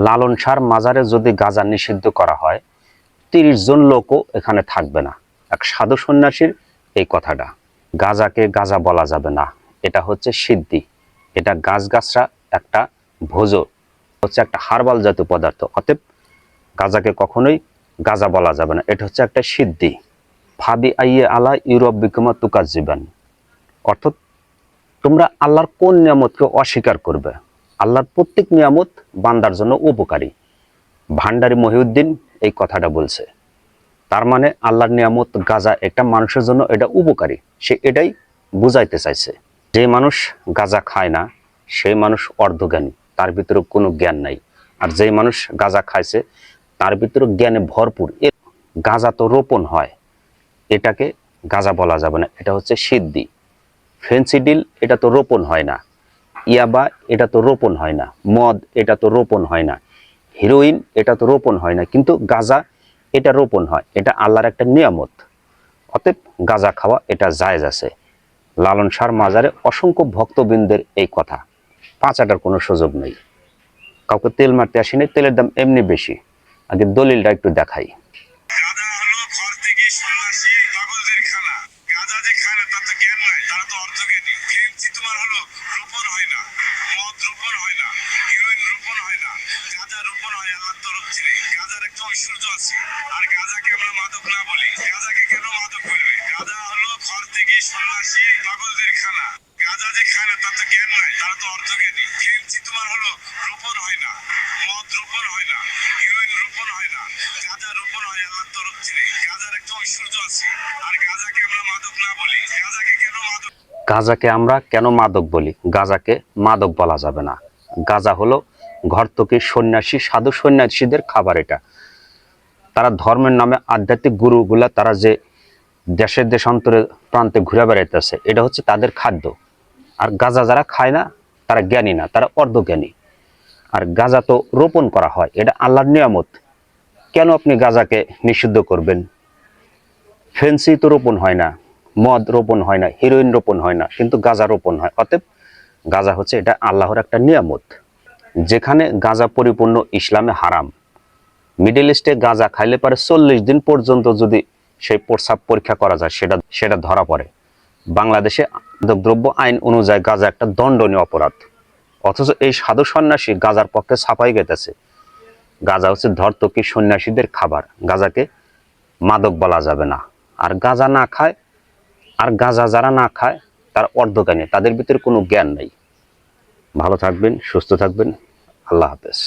লালন শাহর মাজারে যদি গাঁজা নিষিদ্ধ করা হয় ৩০ জন লোকও এখানে থাকবে না। এক সাধু সন্ন্যাসীর এই কথাটা। গাঁজাকে গাঁজা বলা যাবে না, এটা হচ্ছে সিদ্ধি, এটা গাছগাছরা একটা ভোজ, হচ্ছে একটা হার্বাল জাতীয় পদার্থ। অতএব গাঁজাকে কখনোই গাঁজা বলা যাবে না, এটা হচ্ছে একটা সিদ্ধি। ফাবি আইয়ে আলা ইউরোপ বিকমা তুকার জীবন, অর্থাৎ তোমরা আল্লাহর কোন নিয়ামতকে অস্বীকার করবে? আল্লাহর প্রত্যেক নিয়ামত বান্দার জন্য উপকারী। ভান্ডারী মহিউদ্দিন এই কথাটা বলছে। তার মানে আল্লাহর নিয়ামত গাঁজা একটা মানুষের জন্য এটা উপকারী, সে এটাই বুঝাইতে চাইছে। যে মানুষ গাঁজা খায় না সেই মানুষ অর্ধজ্ঞানী, তার ভিতরে কোনো জ্ঞান নাই। আর যে মানুষ গাঁজা খাইছে তার ভিতরে জ্ঞানে ভরপুর। গাঁজা তো রোপণ হয়, এটাকে গাঁজা বলা যাবে না, এটা হচ্ছে সিদ্ধি। ফেন্সিডিল এটা তো রোপণ হয় না, ইয়াবা এটা তো রোপণ হয় না, মদ এটা তো রোপণ হয় না, হিরোইন এটা তো রোপণ হয় না, কিন্তু গাঁজা এটা রোপণ হয়, এটা আল্লাহর একটা নিয়ামত। অতএব গাঁজা খাওয়া এটা জায়েজ আছে। লালন শাহর মাজারে অসংখ্য ভক্তবৃন্দের এই কথা, পাঁচাটার কোনো সুযোগ নেই। কাউকে তেল মারতে আসি নাই, তেলের দাম এমনি বেশি। আগে দলিলটা একটু দেখাই। ঐশ্বর্য আছে আর গাঁজাকে আমরা মাদক না বলি। গাঁজাকে কেন মাদক বলবে? গাঁজা হলো ঘর থেকে সন্ন্যাসী পাগলদের খানা। গাঁজা যে খায় না তার তো জ্ঞান নাই, তারা তো অর্ধজ্ঞানী। ফেন্সি তোমার হলো রোপণ হয় না, মদ রোপণ হয় না, হিরোইন রোপণ হয় না, গাঁজা রোপণ হয় আল্লাহর তরফ থেকে। গাঁজার একটা ঐশ্বর্য আছে আর গাঁজাকে আমরা মাদক না বলি। গাঁজাকে কেন মাদক? গাঁজাকে আমরা কেন মাদক বলি? গাঁজাকে মাদক বলা যাবে না। গাঁজা হলো ঘর্তকী সন্ন্যাসী সাধু সন্ন্যাসীদের খাবার। এটা তারা ধর্মের নামে আধ্যাত্মিক গুরুগুলা তারা যে দেশের দেশান্তরে প্রান্তে ঘুরে বেড়াইতেছে, এটা হচ্ছে তাদের খাদ্য। আর গাঁজা যারা খায় না তারা জ্ঞানী না, তারা অর্ধজ্ঞানী। আর গাঁজা তো রোপণ করা হয়, এটা আল্লাহর নিয়ামত। কেন আপনি গাঁজাকে নিষিদ্ধ করবেন? ফেন্সি তো রোপণ হয় না, মদ রোপণ হয় না, হিরোইন রোপণ হয় না, কিন্তু গাঁজা রোপণ হয়। অতএব গাঁজা হচ্ছে এটা আল্লাহর একটা নিয়ামত। যেখানে গাঁজা পরিপূর্ণ ইসলামে হারাম, মিডল ইস্টে গাঁজা খাইলে পারে 40 দিন পর্যন্ত যদি সেই প্রস্রাব পরীক্ষা করা যায় সেটা ধরা পড়ে। বাংলাদেশে দ্রব্য আইন অনুযায়ী গাঁজা একটা দণ্ডনীয় অপরাধ, অথচ এই সাধু সন্ন্যাসী গাঁজার পক্ষে ছাপাই গেতেছে। গাঁজা হচ্ছে ধর্তকী সন্ন্যাসীদের খাবার, গাঁজাকে মাদক বলা যাবে না। আর গাঁজা না খায়, আর গাঁজা যারা না খায় তার অর্ধজ্ঞানী, তাদের ভিতরে কোনো জ্ঞান নেই। ভালো থাকবেন, সুস্থ থাকবেন, আল্লাহ হাফেজ।